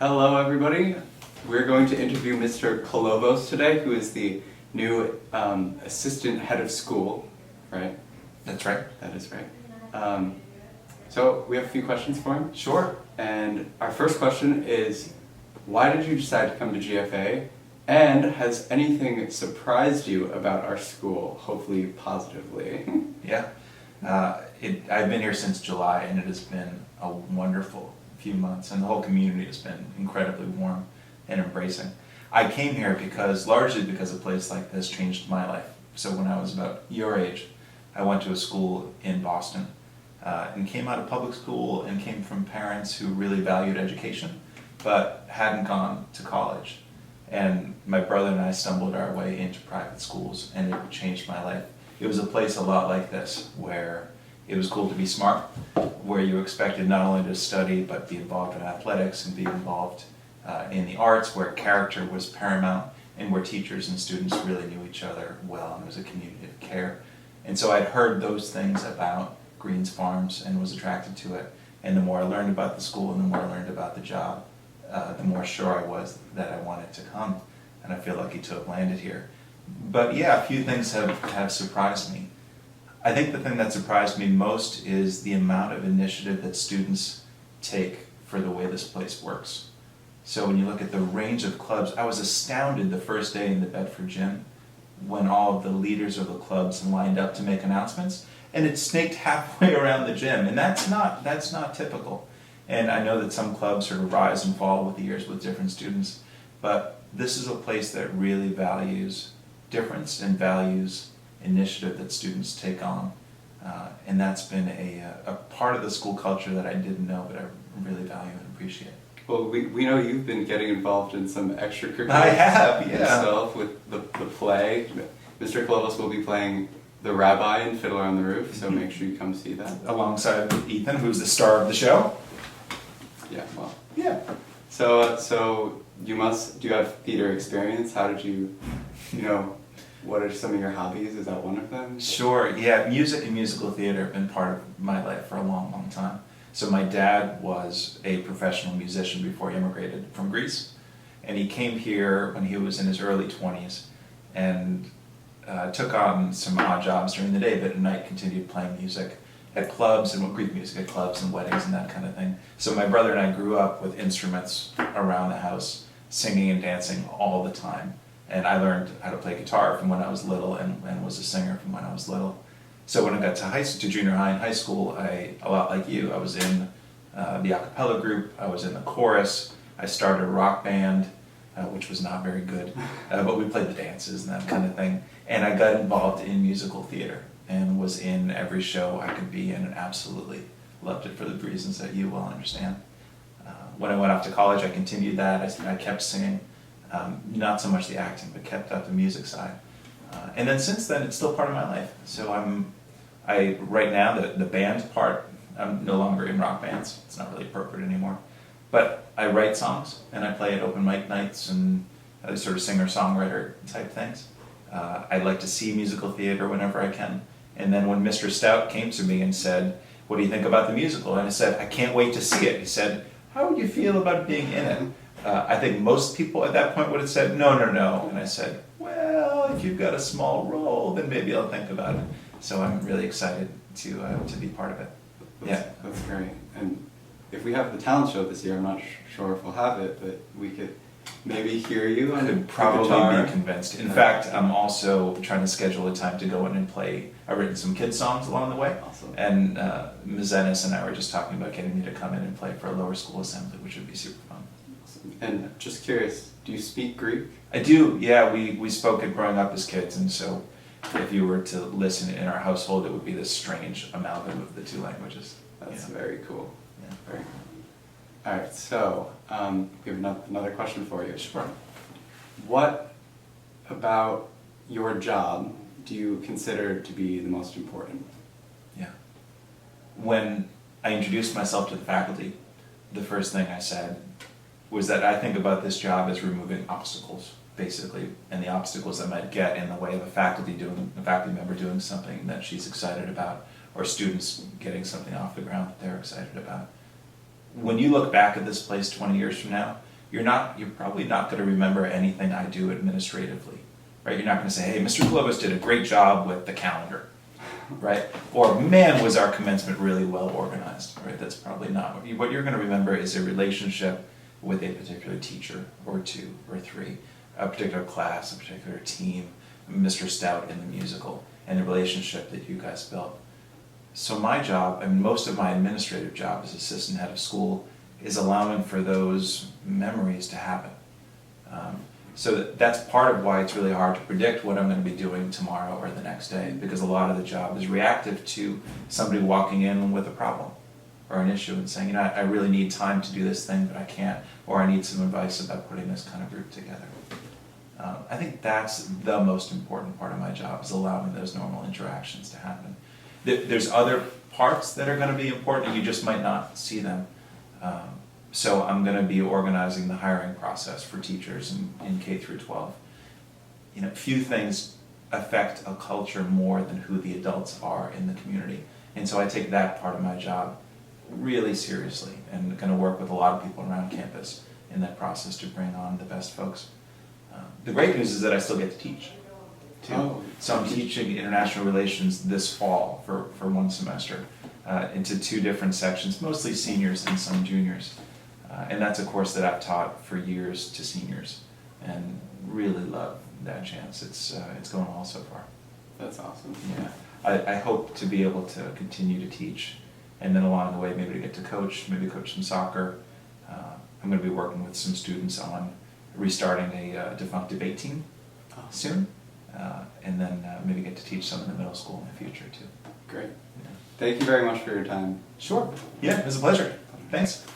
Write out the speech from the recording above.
Hello everybody. We're going to interview Mr. Kolovos today, who is the new assistant head of school, right? That's right. That is right. So we have a few questions for him. Sure. And our first question is, why did you decide to come to GFA? And has anything surprised you about our school, hopefully positively? Yeah. I've been here since July, and it has been a wonderful few months, and the whole community has been incredibly warm and embracing. I came here largely because a place like this changed my life. So when I was about your age, I went to a school in Boston and came out of public school and came from parents who really valued education, but hadn't gone to college. And my brother and I stumbled our way into private schools, and it changed my life. It was a place a lot like this, where it was cool to be smart, where you expected not only to study, but be involved in athletics and be involved in the arts, where character was paramount, and where teachers and students really knew each other well, and there was a community of care. And so I'd heard those things about Green's Farms and was attracted to it. And the more I learned about the school and the more I learned about the job, the more sure I was that I wanted to come. And I feel lucky to have landed here. But yeah, a few things have surprised me. I think the thing that surprised me most is the amount of initiative that students take for the way this place works. So when you look at the range of clubs, I was astounded the first day in the Bedford gym when all of the leaders of the clubs lined up to make announcements, and it snaked halfway around the gym, and that's not typical. And I know that some clubs sort of rise and fall with the years with different students, but this is a place that really values difference and values initiative that students take on. And that's been a part of the school culture that I didn't know, but I really value and appreciate. Well, we know you've been getting involved in some extracurriculars. I have, yeah. Yourself with the play. Mr. Kolovos will be playing the Rabbi in Fiddler on the Roof, so make sure you come see that. Alongside Ethan, who's the star of the show. Yeah, well. Yeah. So do you have theater experience? How did you what are some of your hobbies? Is that one of them? Sure, yeah. Music and musical theater have been part of my life for a long, long time. So my dad was a professional musician before he immigrated from Greece. And he came here when he was in his early 20s and took on some odd jobs during the day, but at night continued playing music at clubs and Greek music at clubs and weddings and that kind of thing. So my brother and I grew up with instruments around the house, singing and dancing all the time. And I learned how to play guitar from when I was little and was a singer from when I was little. So when I got to junior high and high school, a lot like you, I was in the a cappella group, I was in the chorus, I started a rock band, which was not very good, but we played the dances and that kind of thing. And I got involved in musical theater and was in every show I could be in and absolutely loved it for the reasons that you well understand. When I went off to college, I continued that. I kept singing, not so much the acting, but kept up the music side. And then since then, it's still part of my life. So right now, the band part, I'm no longer in rock bands. It's not really appropriate anymore. But I write songs, and I play at open mic nights and other sort of singer-songwriter type things. I like to see musical theater whenever I can. And then when Mr. Stout came to me and said, "What do you think about the musical?" And I said, "I can't wait to see it." He said, "How would you feel about being in it?" I think most people at that point would have said, no. And I said, well, if you've got a small role, then maybe I'll think about it. So I'm really excited to be part of it. That's great. And if we have the talent show this year, I'm not sure if we'll have it, but we could maybe hear you on could probably be convinced. In fact, I'm also trying to schedule a time to go in and play. I've written some kids songs along the way. Awesome. And Ms. Ennis and I were just talking about getting me to come in and play for a lower school assembly, which would be super fun. And just curious, do you speak Greek? I do, yeah. We spoke it growing up as kids, and so if you were to listen in our household, it would be this strange amalgam of the two languages. That's very cool. Yeah. Very cool. All right, so we have another question for you. Sure. What about your job do you consider to be the most important? Yeah. When I introduced myself to the faculty, the first thing I said was that I think about this job as removing obstacles, basically, and the obstacles that might get in the way of a faculty member doing something that she's excited about, or students getting something off the ground that they're excited about. When you look back at this place 20 years from now, you're probably not going to remember anything I do administratively, right? You're not going to say, hey, Mr. Kolovos did a great job with the calendar, right? Or, man, was our commencement really well organized, right? That's probably not what you're going to remember is a relationship with a particular teacher, or two, or three, a particular class, a particular team, Mr. Stout in the musical, and the relationship that you guys built. So my job, and most of my administrative job as assistant head of school, is allowing for those memories to happen. So that's part of why it's really hard to predict what I'm going to be doing tomorrow or the next day, because a lot of the job is reactive to somebody walking in with a problem or an issue and saying, you know, I really need time to do this thing, but I can't, or I need some advice about putting this kind of group together. I think that's the most important part of my job, is allowing those normal interactions to happen. There's other parts that are going to be important, you just might not see them. So I'm going to be organizing the hiring process for teachers in K through 12. You know, few things affect a culture more than who the adults are in the community. And so I take that part of my job really seriously, and going to work with a lot of people around campus in that process to bring on the best folks. The great news is that I still get to teach, too. Oh. So I'm teaching international relations this fall for one semester into two different sections, mostly seniors and some juniors. And that's a course that I've taught for years to seniors, and really love that chance. It's going well so far. That's awesome. Yeah, I hope to be able to continue to teach, and then along the way maybe to get to coach, maybe coach some soccer. I'm going to be working with some students on restarting a defunct debate team soon, and then maybe get to teach some in the middle school in the future too. Great. Yeah. Thank you very much for your time. Sure. Yeah, it was a pleasure. Thanks.